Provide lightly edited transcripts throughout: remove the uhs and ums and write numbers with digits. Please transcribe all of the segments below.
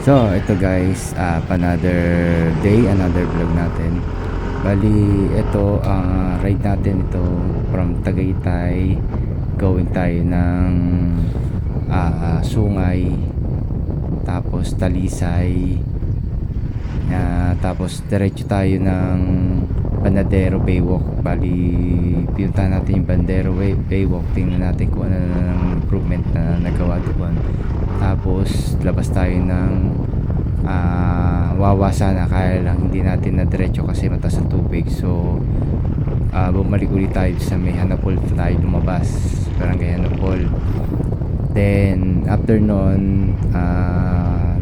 So, ito guys, another day, another vlog natin. Bali, ito, ride natin ito from Tagaytay. Going tayo ng Sungay, tapos Talisay, tapos diretso tayo ng Banadero Baywalk. Bali, pinuntahan natin yung Banadero Baywalk. Tingnan natin kung ano ng improvement na nagawa doon. Tapos labas tayo ng Wawa sana, kaya lang hindi natin na diretso kasi mataas ang tubig. So bumalik ulit tayo sa may Hanapol tayo lumabas, Barangay Hanapol. Then after nun,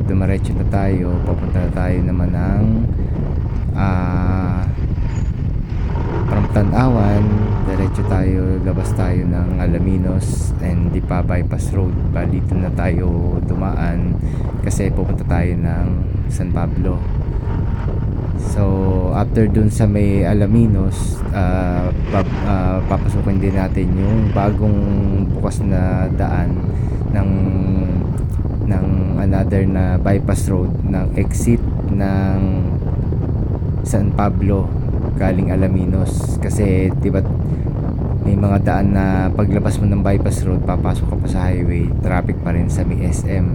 dumiretso na tayo, papunta na tayo naman ng from Tanawan. Diretso tayo, labas tayo ng Alaminos and di pa bypass road. Bali dito na tayo dumaan kasi pupunta tayo ng San Pablo. So after dun sa may Alaminos, papasukin din natin yung bagong bukas na daan ng another na bypass road, ng exit ng San Pablo galing Alaminos. Kasi diba may mga daan na paglabas mo ng bypass road, papasok ka pa sa highway, traffic pa rin sa may SM.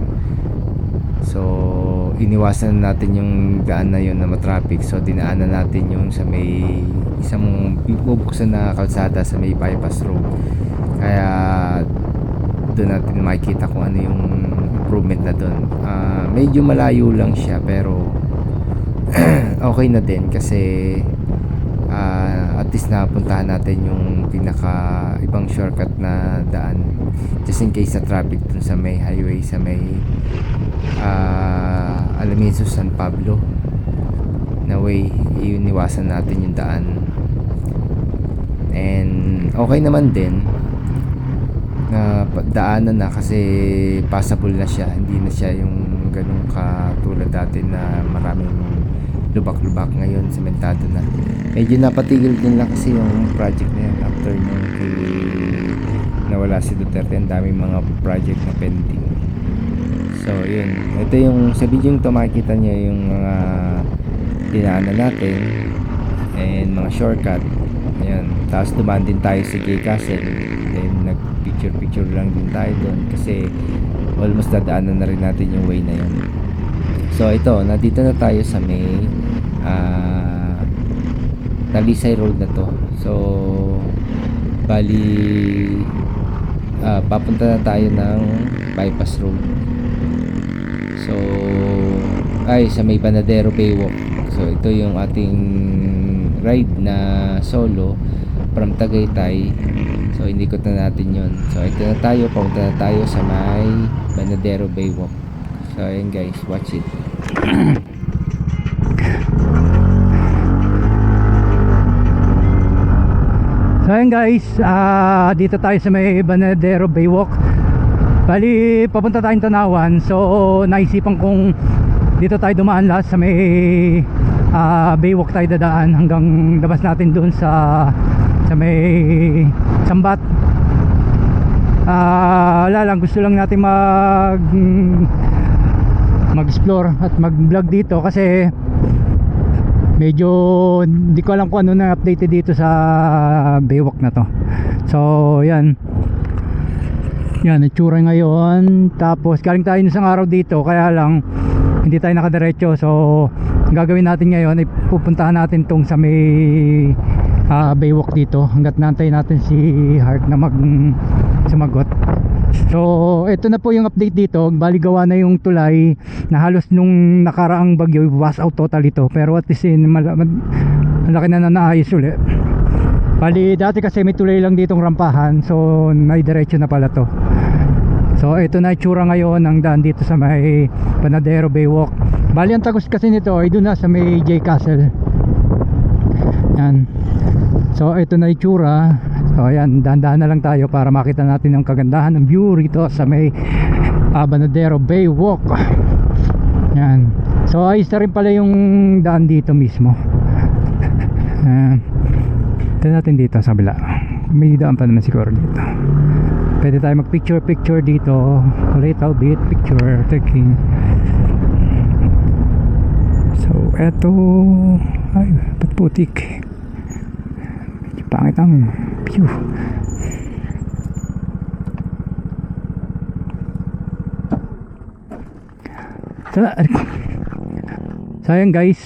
So iniwasan natin yung daan na yun na matraffic. So dinaanan natin yung sa may isang bubuksan na kalsada sa may bypass road. Kaya doon natin makikita kung ano yung improvement na doon. Medyo malayo lang siya pero okay na din kasi at least napuntahan natin yung pinaka ibang shortcut na daan just in case sa traffic dun sa may highway sa may Alaminos San Pablo na way. Iuniwasan natin yung daan and okay naman din na daanan na kasi passable na siya, hindi na siya yung ganun katulad dati na maraming lubak-lubak. Ngayon sementado na. Medyo napatigil din lang kasi yung project na yan after nung nawala si Duterte. Ang daming mga project na pending. So yun, ito yung sa video ito makikita niya yung mga dinaanan natin and mga shortcut. Ayan. Tapos dumaan din tayo sa J Castle, then nag picture lang din tayo doon kasi almost dadaanan na rin natin yung way na yun. So ito, nandito na tayo sa may Talisay Road na to. So bali papunta na tayo ng bypass road. So sa may Banadero Baywalk. So ito yung ating ride na solo from Tagaytay. So inikot na natin yun. So ito na tayo, papunta na tayo sa may Banadero Baywalk. So ayan guys, watch it. So ayan guys, dito tayo sa may Banadero Baywalk. Bali papunta tayong Tanawan. So naisipan kong dito tayo dumaan lahat sa may Baywalk tayo dadaan hanggang labas natin doon sa may Sambat. Wala lang, gusto lang natin mag-explore at mag-vlog dito kasi medyo hindi ko alam kung ano na update dito sa Baywalk na to. So yan itsura ngayon. Tapos galing tayo isang araw dito, kaya lang hindi tayo nakadiretso. So ang gagawin natin ngayon ay pupuntahan natin tong sa may Baywalk dito hanggat naantay natin si Heart na sumagot. So ito na po yung update dito. Bali gawa na yung tulay na halos nung nakaraang bagyo was out total ito, pero at least malaki na naayos ulit. Bali dati kasi may tulay lang ditong rampahan, so naidiretso na pala to. So ito na itsura ngayon ng daan dito sa may Banadero Baywalk. Bali ang tagos kasi nito ay doon na sa may J Castle. Yan. So ito na itsura. So ayan, dahan-dahan na lang tayo para makita natin ang kagandahan ng view rito sa may Banadero Baywalk. Yan. So ayos na rin pala yung daan dito mismo. Tignan natin dito sa kabila. May daan pa naman siguro dito. Pwede tayo mag picture dito, a little bit picture taking. eto, ay ba't putik, medyo pangit ang view. Sayang guys,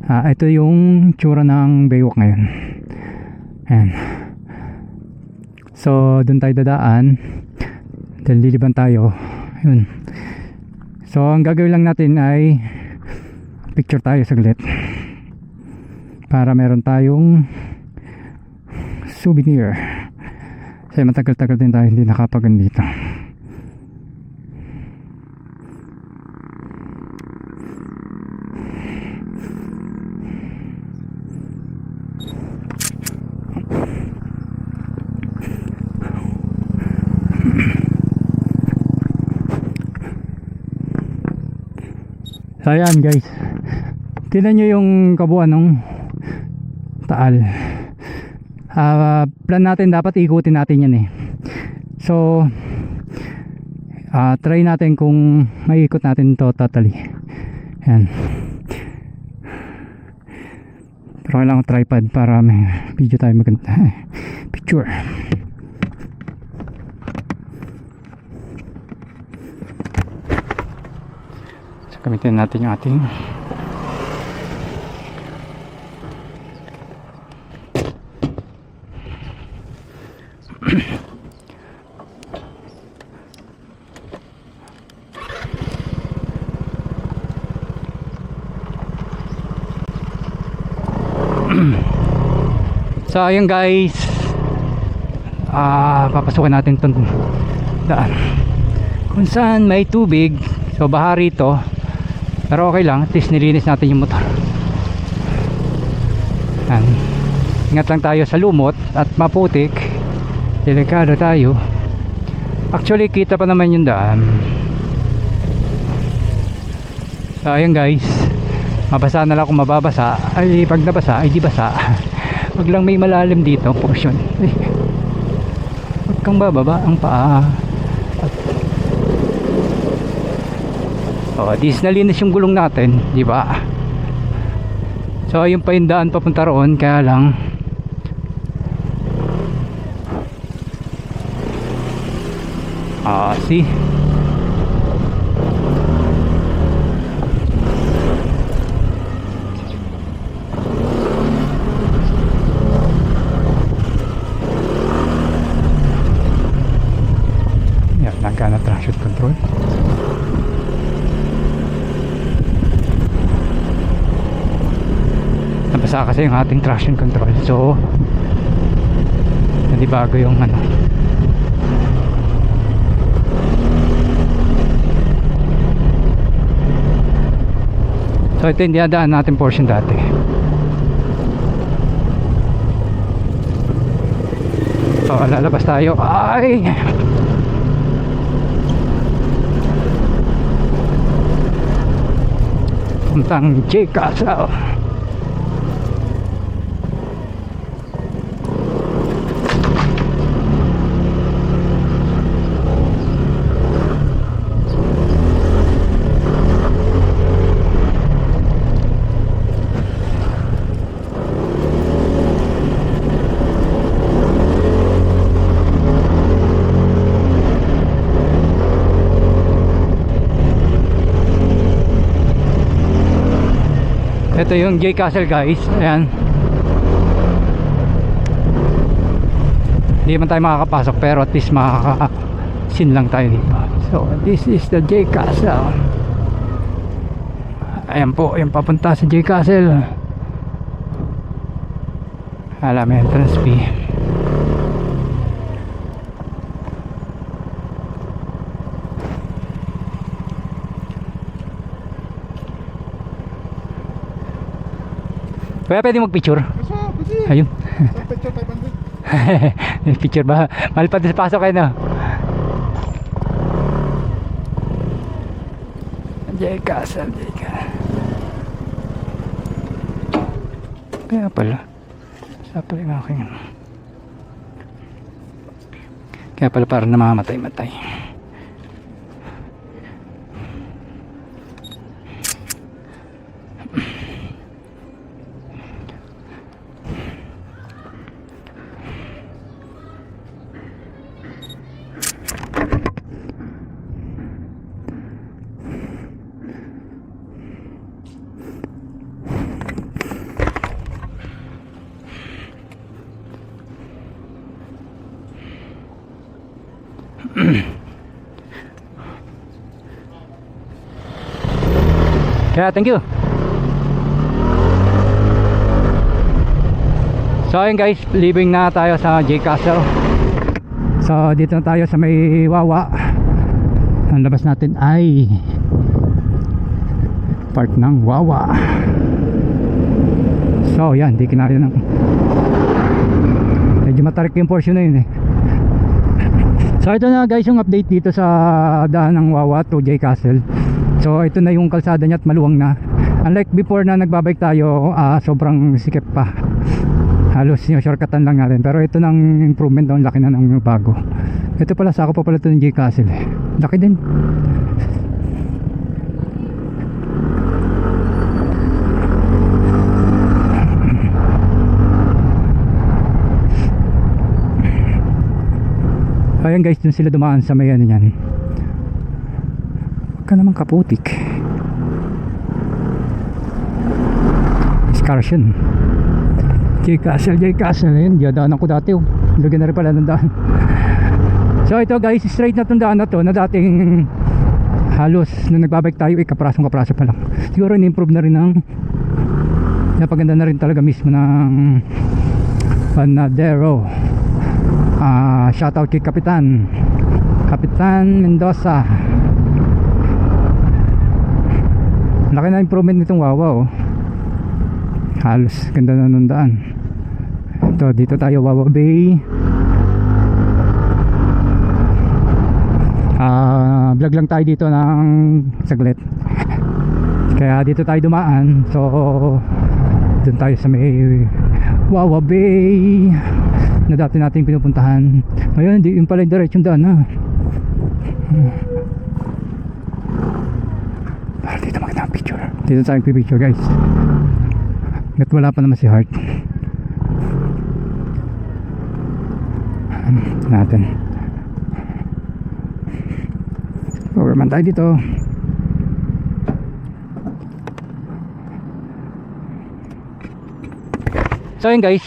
ito yung tsura ng Baywalk ngayon. Ayan. So dun tayo dadaan dahil liliban tayo. Yun. So ang gagawin lang natin ay picture tayo saglit para meron tayong souvenir. Kasi matagal-tagal din tayo hindi nakapagan dito. So ayan guys, tingnan nyo yung kabuuan ng Taal. Plan natin, dapat ikutin natin yan eh. So try natin kung maiikot natin to totally. Ayan. Pero kailangan tripod para may video tayo maganda. Picture. Gamitin natin yung ating so ayun guys, papasukan natin itong daan kung saan may tubig. So baha rito, pero okay lang, at least nilinis natin yung motor. Yan. Ingat lang tayo sa lumot at maputik, delikado tayo. Actually kita pa naman yung daan. So ayun guys, mabasa na lang kung mababasa. Ay pag nabasa ay di basa. Wag lang may malalim dito portion. Wag kang bababa ang paa. Oh, dis nalinis yung gulong natin, di ba? So ayun pa yung daan papunta roon, kaya lang see? Yan, nagana traction control. Nabasa kasi yung ating traction control, so hindi bago yung ano. So ito yung dinadaan natin portion dati. So lalabas tayo. Ay! Puntang J Castle. Ito yung J Castle guys. Ayan. Hindi man tayo makakapasok, pero at least makaka-sin lang tayo dito. So this is the J Castle. Ayan po yung papunta sa J Castle. Alam, entrance fee. Kaya pwede mag-picture? Ayun. Picture 500. Picture ba? Mahal pa din sa pasok kayo, no? J Castle, J Castle. Kaya pala. Sa pala yung aking ano. Kaya pala parang namamatay-matay. Kaya thank you. So ayun guys, leaving na tayo sa J Castle. So dito na tayo sa may Wawa. Ang labas natin ay part ng Wawa. So yan, di kinaya ng medyo matarik yung portion na yun eh. So ito na guys yung update dito sa daan ng Wawa to J Castle. So ito na yung kalsada niya at maluwang na. Unlike before na nagbabike tayo, sobrang sikip pa. Halos yung shortcutan lang natin. Pero ito nang improvement daw, laki na ng bago. Ito pala, sako pa pala ito ng J Castle eh. Laki din. Ayan guys, dun sila dumaan sa may ano yan. Huwag ka naman kaputik. Excursion. J Castle. Ayun, daanan ko dati oh. Lagyan na rin pala ng daan. So ito guys, straight na itong daan na to na dating halos nung nagbabike tayo kapraso pa lang. Siguro in-improve na rin ng napaganda na rin talaga mismo ng Panadero. Shoutout kay Kapitan Mendoza. Laki na improvement nitong Wawa oh. Halos ganda na ng daan. Ito, dito tayo Wawa Bay. Vlog lang tayo dito ng saglit. Kaya dito tayo dumaan. So dun tayo sa may Wawa Bay na dati natin pinupuntahan. Ayun, hindi yun pala yung diretsyung daan ha. Para dito makita ang picture. Dito tayo picture guys. At wala pa naman si Heart natin. Overman tayo dito. So yun guys,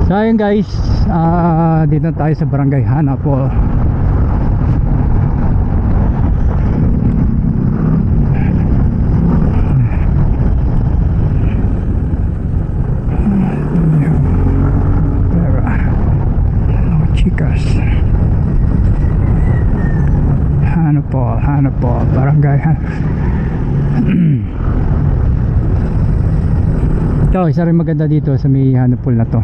so ayun guys, dito tayo sa Barangay Hanapo. Chicas, Hanapo, Barangay Ito, isa rin maganda dito sa may Hanapol na to.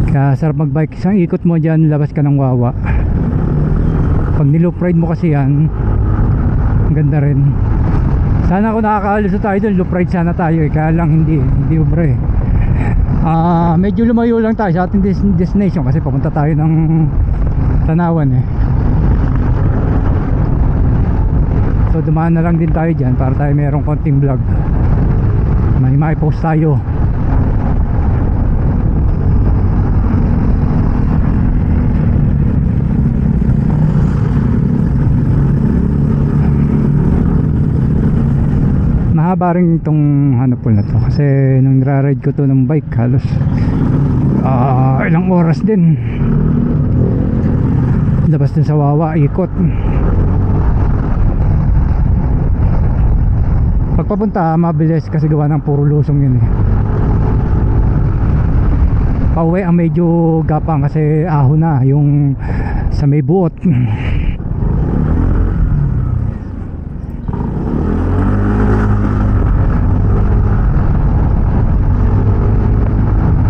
Kaya sarap magbike. Isang ikot mo dyan, labas ka ng Wawa. Pag niloop ride mo kasi yan, ang ganda rin. Sana kung nakakaalis tayo doon, loop ride sana tayo eh. Kaya lang hindi ubra eh. Medyo lumayo lang tayo sa ating destination kasi papunta tayo ng Tanawan eh. So dumaan na lang din tayo dyan para tayo merong konting vlog. May post tayo. Mahaba rin itong hanapol na to kasi nung nira-ride ko to ng bike halos ilang oras din. Labas din sa Wawa, ikot. Pagpapunta mabilis kasi gawa ng puro lusong yun eh. Pauwi ang medyo gapang kasi ahon na yung sa may buot.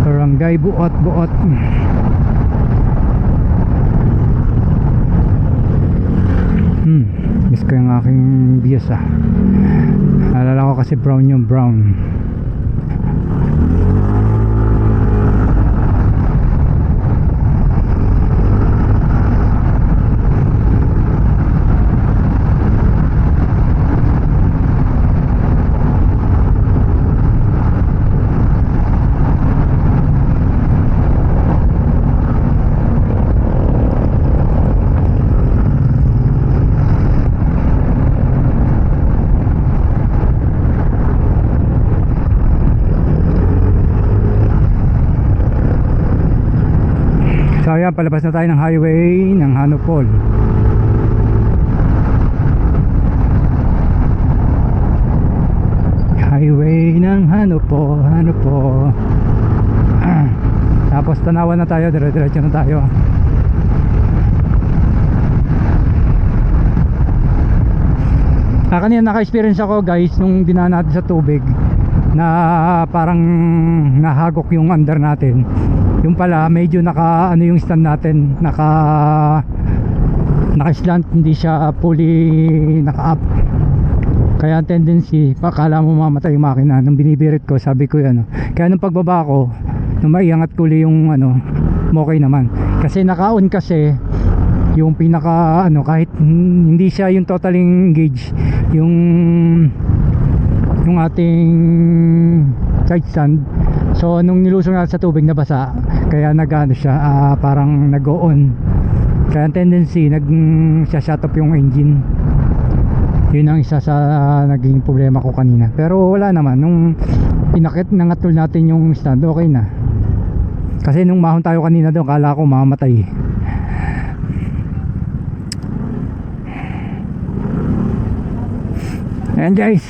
Barangay Buot. Miss ko yung aking views ah. Alala ko kasi brown yung brown. So ayan, palabas na tayo ng highway ng Hanupol. Highway ng Hanupol. Tapos Tanawan na tayo, dire-diretso na tayo. Kanina naka-experience ako guys nung dinaan natin sa tubig na parang nahagok yung under natin. Yung pala medyo naka ano yung stand natin, naka slant, hindi siya fully naka up. Kaya ang tendency, pakala mo mamatay yung makina. Nung binibirit ko, sabi ko yan. Kaya nung pagbaba ko, nung maiangat ko yung okay naman. Kasi naka-on kasi yung pinaka kahit hindi siya yung totally engaged, yung ating side stand. So nung nilusong natin sa tubig nabasa, kaya nag-ano siya, parang nag-on. Kaya ang tendency nag-shut off yung engine. Yun ang isa sa naging problema ko kanina. Pero wala naman, nung pinakit nangatol natin yung stand, okay na. Kasi nung mahon tayo kanina doon, kala ko mamamatay. And guys,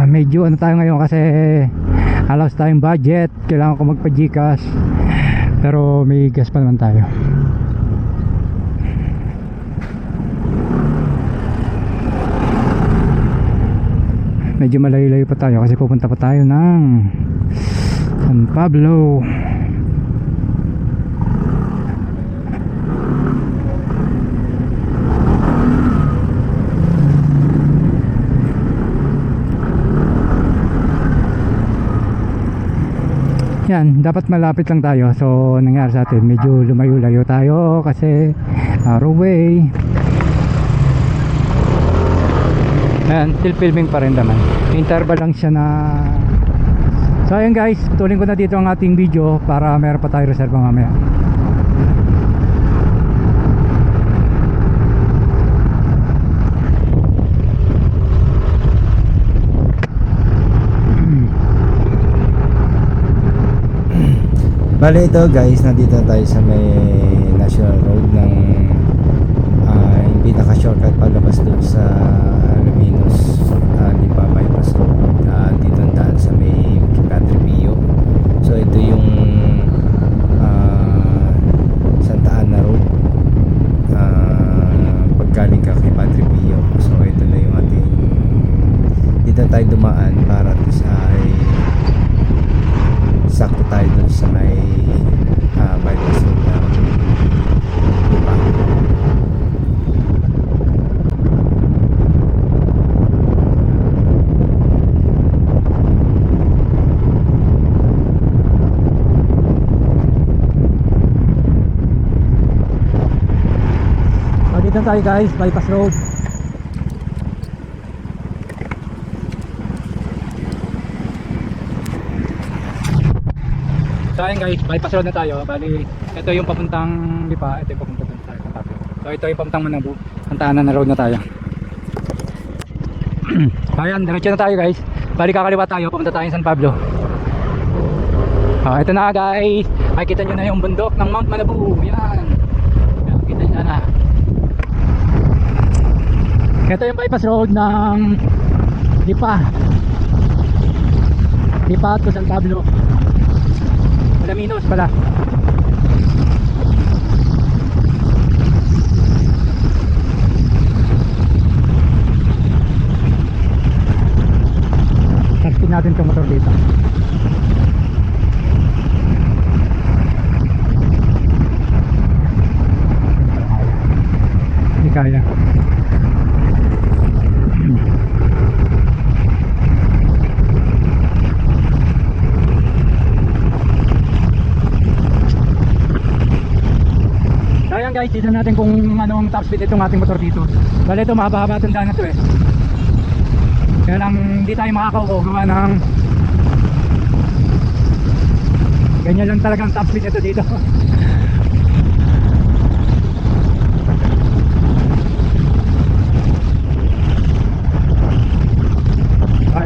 medyo tayo ngayon kasi halos tayong budget, kailangan ko magpa-Gcash, pero may gas pa naman tayo. Medyo malayo-layo pa tayo kasi pupunta pa tayo ng San Pablo. Yan, dapat malapit lang tayo. So nangyari sa atin, medyo lumayo-layo tayo kasi far away. Ayan, still filming pa rin naman. Interval lang siya na. So ayan guys, tuloy ko na dito ang ating video para meron pa tayo reserva mamaya. Bale ito guys, nandito tayo sa may National Road ng hindi naka-shortcut palabas doon sa Alaminos, Lipa Bypass Road. Dito ang daan sa may Padre Pio. So ito yung Santa Ana Road, paggaling ka kay Padre Pio. So ito na yung ating, dito tayo dumaan para to sa sakto tayo dun sa may bypass road ng Lipa. tayo guys, bypass road. So ayun guys, bypass road na tayo. Bali, ito yung papuntang Lipa, ito yung papuntang dun sa Tapo. So ito yung papuntang Manabu. Antanan na road na tayo. Ayan, diretso na tayo guys. Bali kakaliwa tayo, papunta tayo San Pablo. Ito na guys. Makikita nyo na yung bundok ng Mount Manabu. Yan. Makikita nyo na. Ito yung bypass road ng Lipa. Lipa to San Pablo. Alaminos pala. Testing natin itong motor dito. Hindi kaya. Ayan guys, tignan natin kung ano ang top speed itong ating motor dito. Bale ito, mahaba-haba itong daan na ito eh. Kaya lang hindi tayo makakaupo gawa ng ganyan lang talagang top speed ito dito.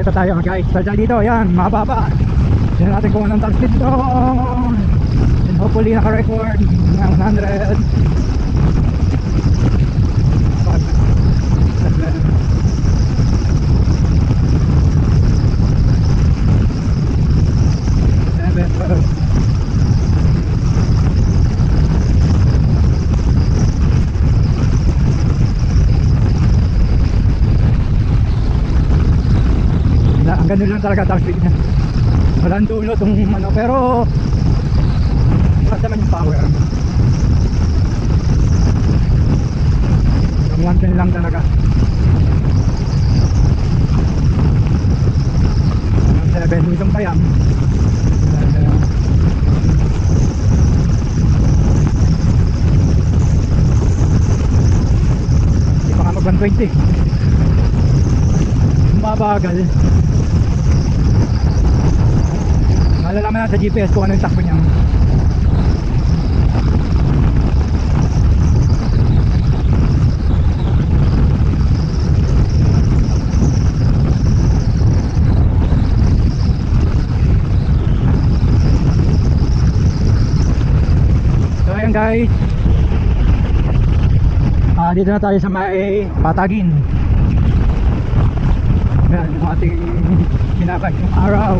Ito tayo guys, tayo dito, ayan, mahaba-haba. Tignan natin kung anong top speed ito. And hopefully naka-record ng 100. Ang ganun lang talaga top speed niya. Walang dulo itong ano, pero basta naman yung power. Ang 110 lang talaga. 7 isang payam. Hindi pa nga mag 120. Mabagal. Malalaman na sa GPS kung ano yung takbo niya. So ayan guys, dito na tayo sa may Patagin. Ayan yung ating pinakay yung araw.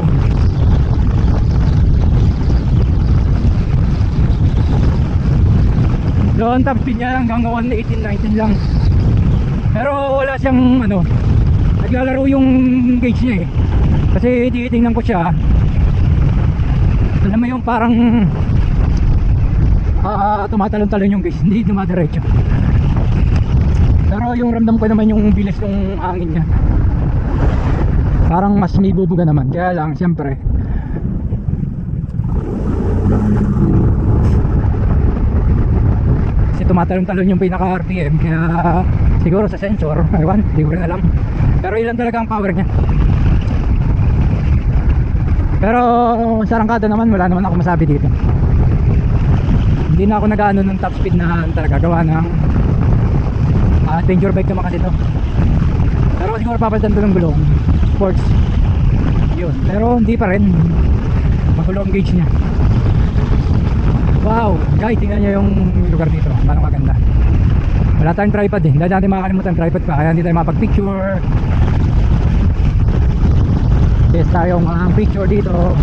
So ang top speed niya hanggang 118, 19 lang. Pero wala siyang ano, naglalaro yung gauge niya eh. Kasi titingnan ko siya, alam mo yung parang tumatalon-talon yung gauge, hindi dumadiretso. Pero yung ramdam ko naman yung bilis ng hangin niya, parang mas may bubuga naman. Kaya lang siyempre tumatalon-talon yung pinaka RPM, kaya siguro sa sensor, ewan, hindi ko rin alam. Pero ilan talaga ang power niya. Pero sa rangkada naman, wala naman ako masabi dito. Hindi na ako nag-ano ng top speed na talaga, gawa ng adventure bike naman kasi ito. Pero siguro papalitan ko ng gulong sports yun, pero hindi pa rin magulo ang gauge niya. Wow, guys, tingnan nyo yung lugar dito, parang maganda. Wala tayong tripod eh, hindi natin makakalimutan tripod pa, kaya hindi tayo mapag-picture. Yes, tayong picture dito.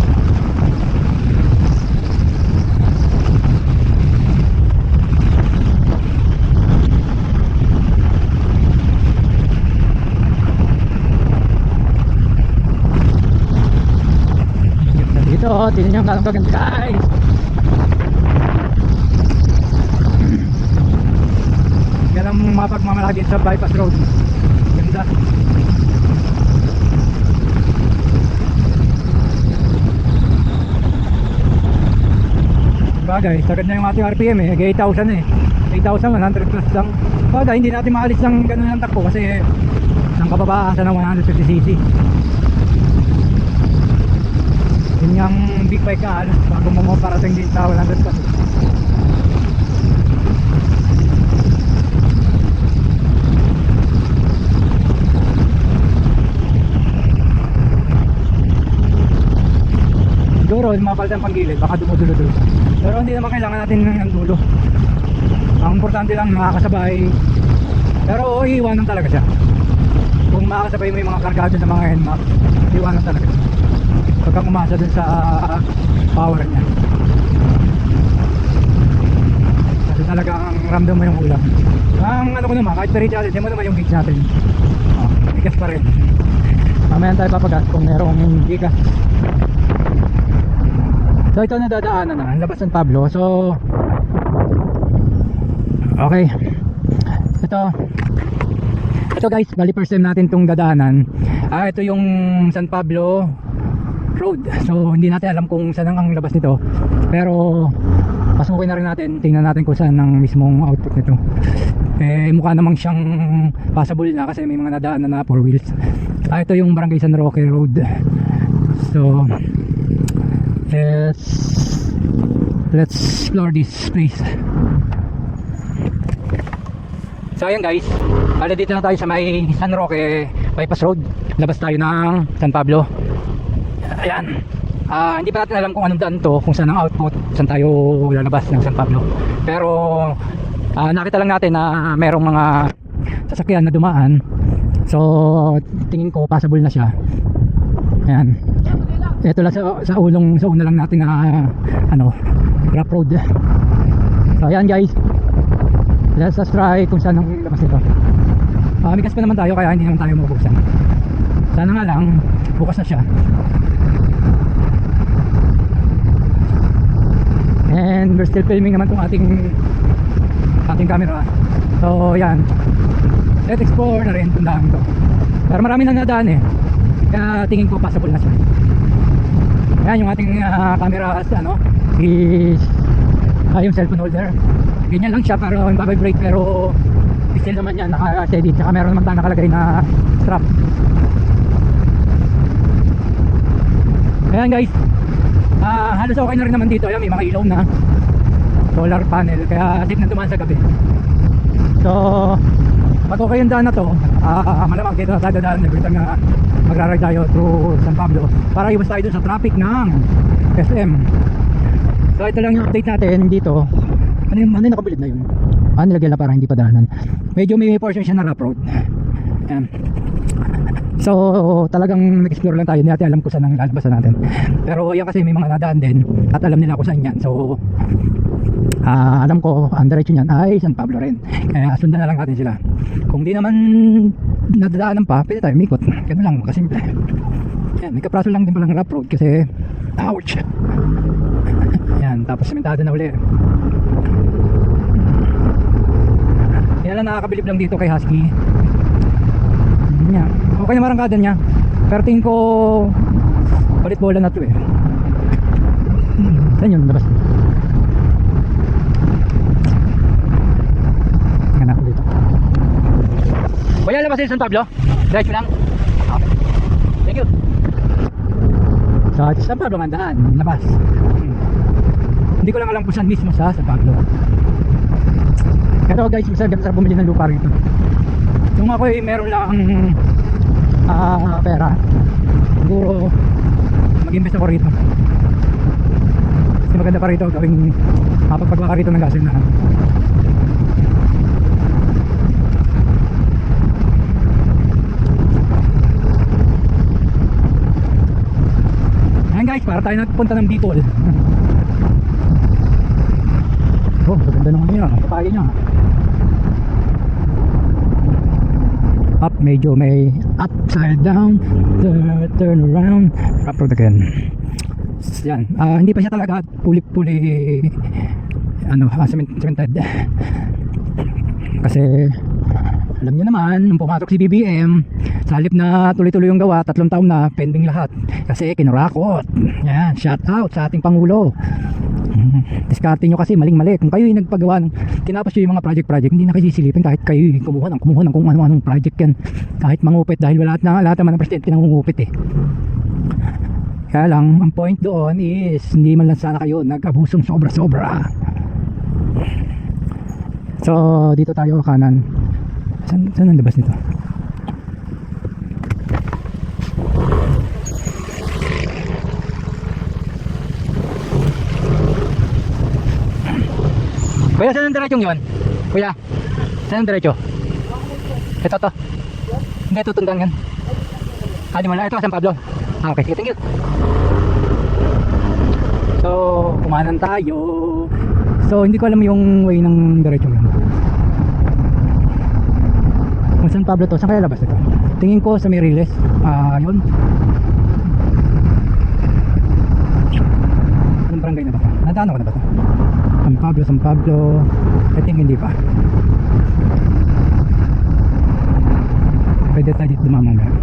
Dito, tingnan nyo ang kaganda guys. Yan ang mapagmamalaki sa bypass road. Ganda. Bagay, sagad na yung ating RPM eh. 8,000 eh. 8,100 plus lang. Bagay, hindi natin maalis ng ganun ng takbo kasi ng kababaasan ng 150cc. Yun yung big bike ka halos bago mo parating din sa 100 kasi. Siguro yung mga paltang panggilid baka dumudulo-dulo, pero hindi naman kailangan natin ng dulo. Ang importante lang makakasabay, pero iiwanan talaga siya. Kung makakasabay mo yung mga kargado sa mga NMAX, iiwanan talaga siya pag kang umasa dun sa power niya, kasi talagang ramdam mo yung ulam. Ang ano ko naman, kahit per-challenge mo naman yung gauge natin, bigas pa rin. Mamaya tayo papagas kung merong gigas. So ito na dadaanan na, labas ng Pablo. So okay, ito guys, bali first time natin itong dadaanan. Ito yung San Pablo Road. So hindi natin alam kung saan ang labas nito, pero pasukin na rin natin, tingnan natin kung saan ang mismong output nito. Mukha namang siyang passable na kasi may mga nadaanan na 4 wheels. Ito yung Barangay San Roque Road. So let's explore this place. So ayan guys, dito na tayo sa may San Roque Bypass Road. Labas tayo ng San Pablo. Ayan. Hindi pa natin alam kung anong daan to, kung saan ang output, saan tayo lalabas ng San Pablo. Pero nakita lang natin na merong mga sasakyan na dumaan. So tingin ko passable na siya. Ayan. Ito lang sa una lang natin na rough road. So ayan guys, let's try kung saan ang labas nito. Migas pa naman tayo kaya hindi naman tayo mabuksan. Sana nga lang bukas na siya. And we're still filming naman itong ating camera. So yan, let's explore na rin itong daan ito. Pero marami nang nadaan kaya tingin ko passable na siya. Ayan yung ating camera is yung cellphone holder. Ganyan lang siya, pero babibrate, pero still naman yan naka-steady. Tsaka meron naman tayong nakalagay na strap. Ayan guys, halos okay na rin naman dito. Ayan, may mga ilaw na solar panel, kaya safe na dumaan sa gabi. So pag okay yung daan na to, malamang dito na tayo dadaan every time na magra-ride tayo through San Pablo para iwas tayo dun sa traffic ng SM. So ito lang yung update natin dito. Ano yung nakabilid na yun? Nilagyan na para hindi pa daanan. Medyo may portion siya na rough road. Ayan. So talagang nag-explore lang tayo, hindi natin alam kung saan ang lalabasan natin. Pero yan kasi may mga nadaan din at alam nila kung saan yan. So alam ko ang diretso niyan ay San Pablo rin, kaya sundan na lang natin sila. Kung di naman nadadaanan pa, pwede tayo mikot. Ganun lang, kasimple. Yan, may kapraso lang din palang rough road kasi ouch. Yan, tapos sementado na uli. Yan lang nakakabilib lang dito kay Husky. Yan, okay na marangkada niya, pero tingin ko palit bola na to saan yun labas? Ganun ako dito. Kuya, labas din San Pablo? Diretso lang. Okay. Thank you. So San Pablo ang daan, labas. Hindi ko lang alam kung saan mismo sa San Pablo. Pero guys, masarap bumili ng lupa rito. Kung ako meron lang pera, siguro mag-invest ako rito. Kasi maganda pa rito gawing mapagpagawa rito ng gasolinahan. Ayan guys, para tayo nagpunta ng Bicol. Oh, maganda naman yun. Papayo nyo. Up, medyo may upside down, turn around, rough road again. Yan, hindi pa siya talaga puli-puli cemented. Kasi alam niyo naman, nung pumatok si BBM, sa halip na tuloy-tuloy yung gawa, 3 taon na pending lahat kasi kinurakot. Yan, shout out sa ating Pangulo. Diskarte nyo kasi maling-mali. Kung kayo yung nagpagawa ng tinapos nyo yung mga project, hindi na kayo sisilipin kahit kayo yung kumuha ng kung ano-anong project yan. Kahit mangupit dahil lahat naman ng presidente nangungupit eh. Kaya lang, ang point doon is hindi man lang sana kayo nag-abusong sobra-sobra. So, dito tayo kanan. Saan ang labas nito? Kuya, saan ang diretsong yun? Kuya, saan ang diretso? Ito to. Hindi, tutundan yan. Di mo lang. Ito, San Pablo. Okay, sige, thank you. So, kumanan tayo. So, hindi ko alam yung way ng diretsong yun. Kung San Pablo to, saan kaya labas ito? Tingin ko sa Miriles. Yun. Anong barangay na ba ito? Nadaan ako na ba ito? San Pablo, I think hindi pa. Pwede tayo dito dumamang meron.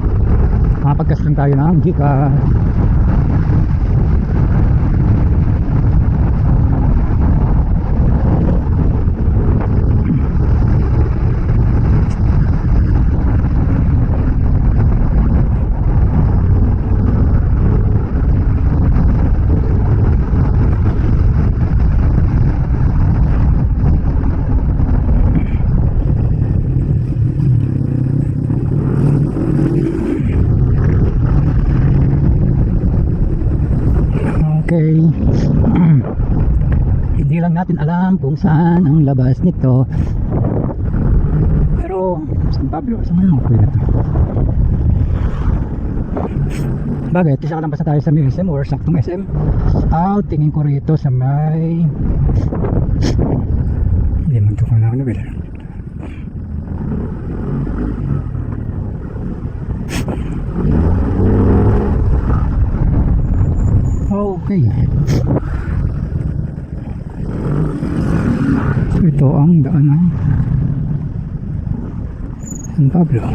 Makapagkas lang tayo ng Gika. Okay. Hindi lang natin alam kung saan ang labas nito. Pero San Pablo, saan mo pwede na ito? Bakit? Isa ka lang basta tayo sa may SM or saktong SM? Tingin ko rito sa may hindi man ito kung nakanabila. Okay. Ito ang daanan San Pablo.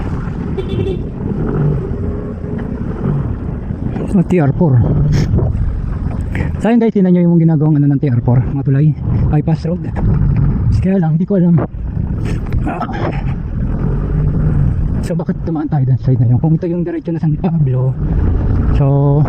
So, TR4. Sayang guys, tinan nyo yung ginagawang ng TR4, mga tulay, bypass road. Kaya lang, hindi ko alam. So bakit tumaan tayo doon side na yun? Kung ito yung diretso na San Pablo, so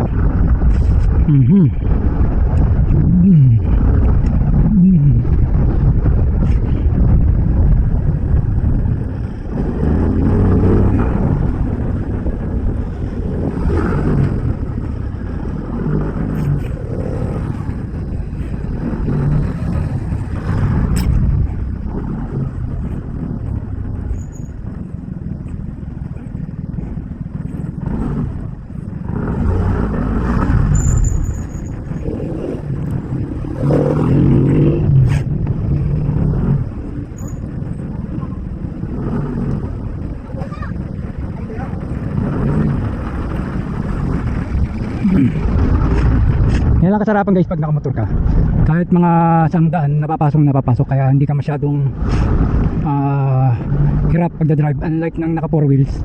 yan lang kasarapan guys pag nakamotor ka. Kahit mga sangdaan napapasok, kaya hindi ka masyadong hirap pagdadrive. Unlike ng naka 4 wheels,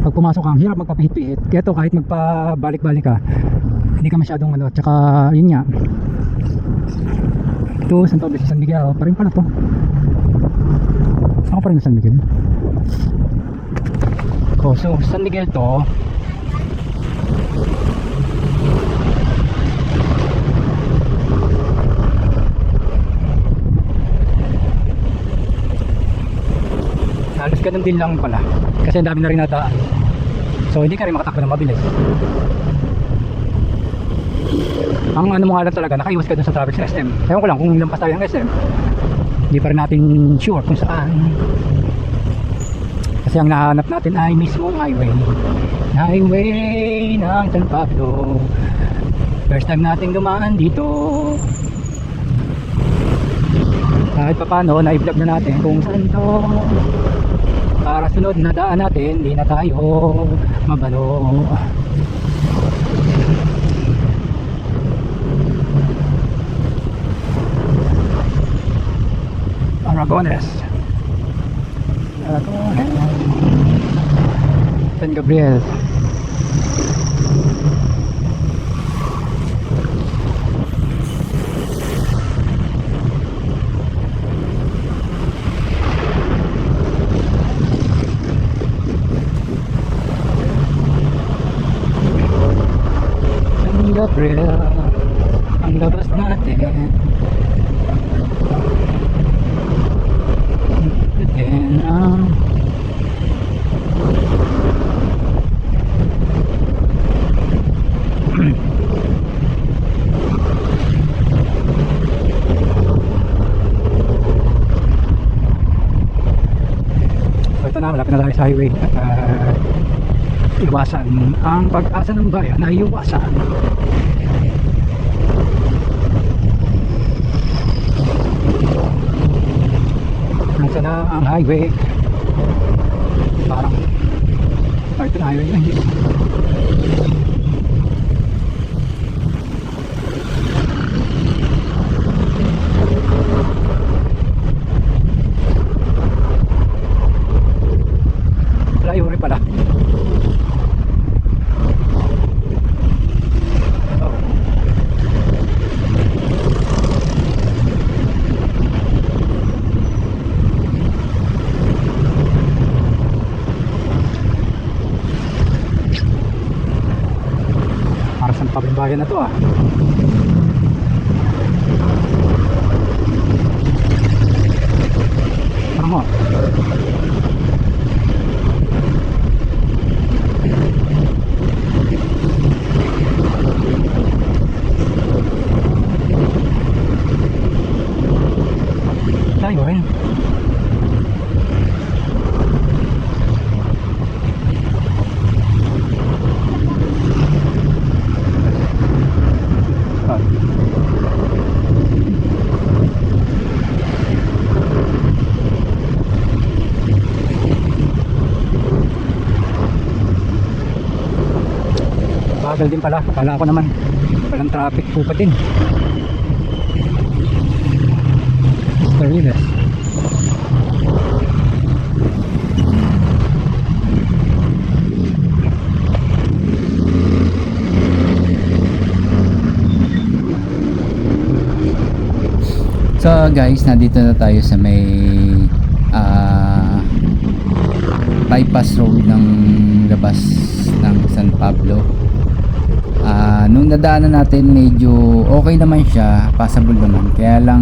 pag pumasok kang hirap magpapihit-pihit. Kaya to kahit magpabalik-balik ka, hindi ka masyadong tsaka yun nga, ito San Pablo sa San Miguel pa rin pala to. Ako pa rin sa San Miguel. So San Miguel to. Halos ganun din lang pala kasi ang dami na rin nadaan, so hindi ka rin makatakbo ng mabilis. Ang ano mo nga lang talaga, nakaiwas ka dun sa traffic sa SM. Ewan ko lang kung lampas tayo ng SM, hindi pa rin natin sure kung saan, kasi ang nahanap natin ay mismong highway ng San Pablo. First time natin dumaan dito, kahit pa paano na-vlog na natin kung saan to, para sunod na daan natin hindi na tayo mabalo. Aragones San Gabriel. April ang labas natin. And so ito na, malapit na tayo sa highway. Iwasan ang pag-asa ng bayan na iwasan. Nasa na ang highway. Parang ito na highway. Hindi. Layo rin pala. Para sa pabimbayan na to ah. Parang mo. Layo rin. Bagal din pala. Kala ko naman walang traffic po pa din. Mr. Riles. So guys, nandito na tayo sa may bypass road ng labas ng San Pablo. Nung nadaanan natin medyo okay naman siya, passable naman. Kaya lang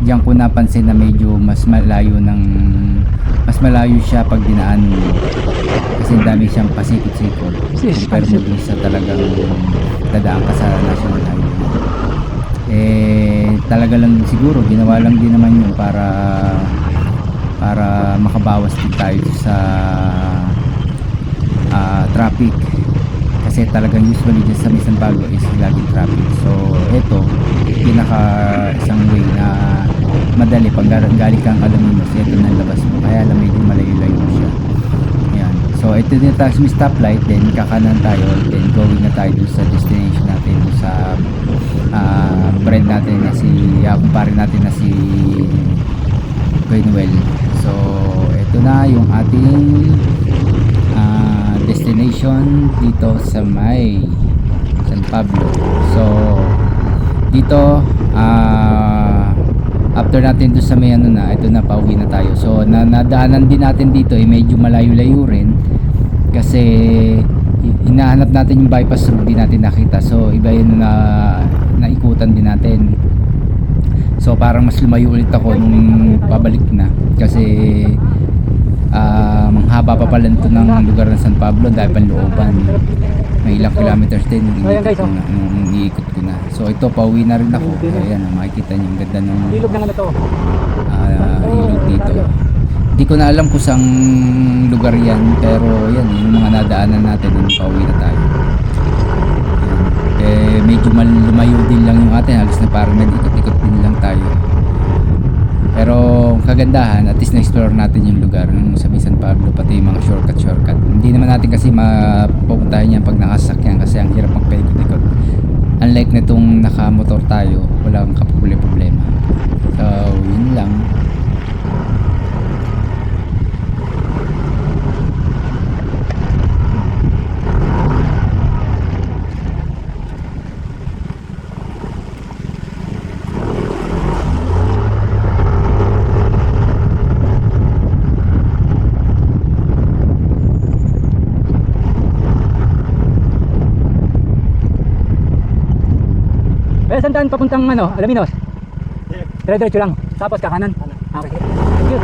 diyan ko napansin na medyo mas malayo siya pag dinaan mo. Kasi dami siyang pasikot-sikot. Compare mo dun sa talagang dadaan ka sa National Highway. Talaga lang siguro ginawa lang din naman yun para makabawas din tayo sa traffic. Kasi talagang usually dyan sa San Pablo is laging traffic. So ito pinaka isang way na madali pag galing kang Alaminos, ito na labas mo. Kaya lang medyo malayo-layo siya. Yan. So ito din tayo sa stoplight, then kakanan tayo, then going na tayo dun sa destination natin, dun sa friend natin na kumpare natin na si Greenwell. So ito na yung ating destination dito sa may San Pablo. So dito after natin doon sa may ito na pauwi na tayo. So nadaanan din natin dito medyo malayo-layo rin kasi hinahanap natin yung bypass road, di natin nakita. So iba yun na naikutan din natin. So parang mas lumayo ulit ako nung pabalik na kasi haba pa pala ito ng lugar ng San Pablo dahil panlooban. May ilang kilometers din nung iikot ko na. So ito pauwi na rin ako. Ayan, makikita niyo ang ganda ng Ilog na to. ilog dito. Hindi ko na alam kung saang lugar yan, pero yan yung mga nadaanan natin nung pauwi na tayo. Medyo lumayo din lang yung atin, halos na parang nag-ikot-ikot din lang tayo. Pero kagandahan, at least na-explore natin yung lugar ng sa San Pablo, pati yung mga shortcut. Hindi naman natin kasi mapupuntahan yan pag nakasakyan kasi ang hirap magpaikot-ikot. Unlike nitong nakamotor tayo, walang problema. So yun lang. Kaya saan daan papuntang ano, Alaminos? Dire-diretso lang. Tapos kakanan. Okay. Thank you.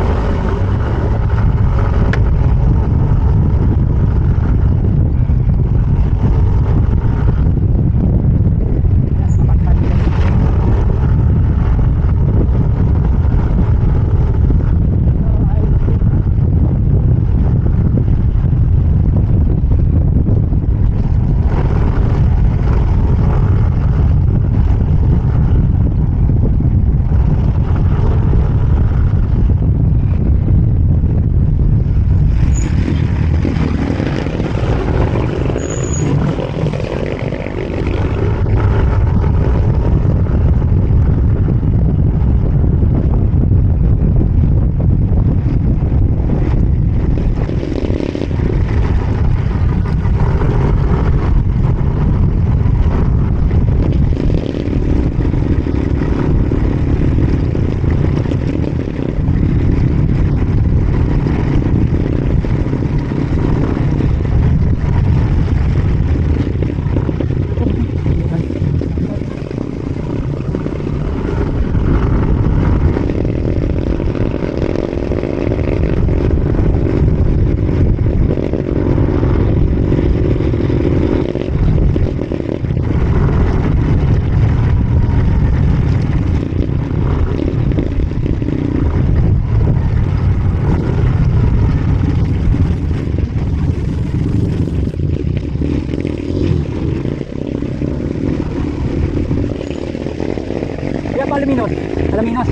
Kaya pa Alaminos. Alaminos.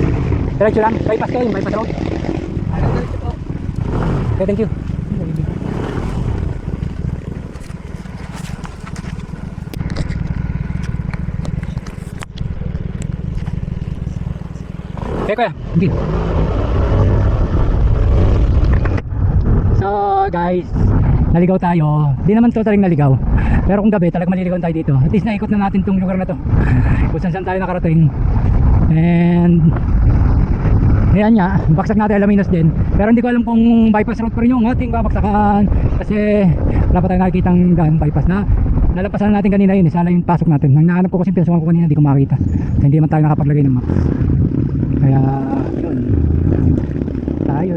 Diretso lang. Bypass kayo, yung bypass road. Okay, thank you. Okay kuya, thank you. So guys, naligaw tayo. Di naman totaling naligaw. Pero kung gabi talagang maliligaw tayo dito. At least naikot na natin tong lugar na to. Kung saan tayo nakarating. And ayan nga, baksak natin Alaminos din. Pero hindi ko alam kung bypass road pa rin yung ating babaksakan. Kasi wala pa tayo nakikitang daan bypass na nalampasan natin kanina yun. Isa lang yung pasok natin. Nang nahanap ko kasi pinasukan ko kanina, hindi ko makita. Hindi naman tayo nakapaglagay ng map. Kaya yun, tayo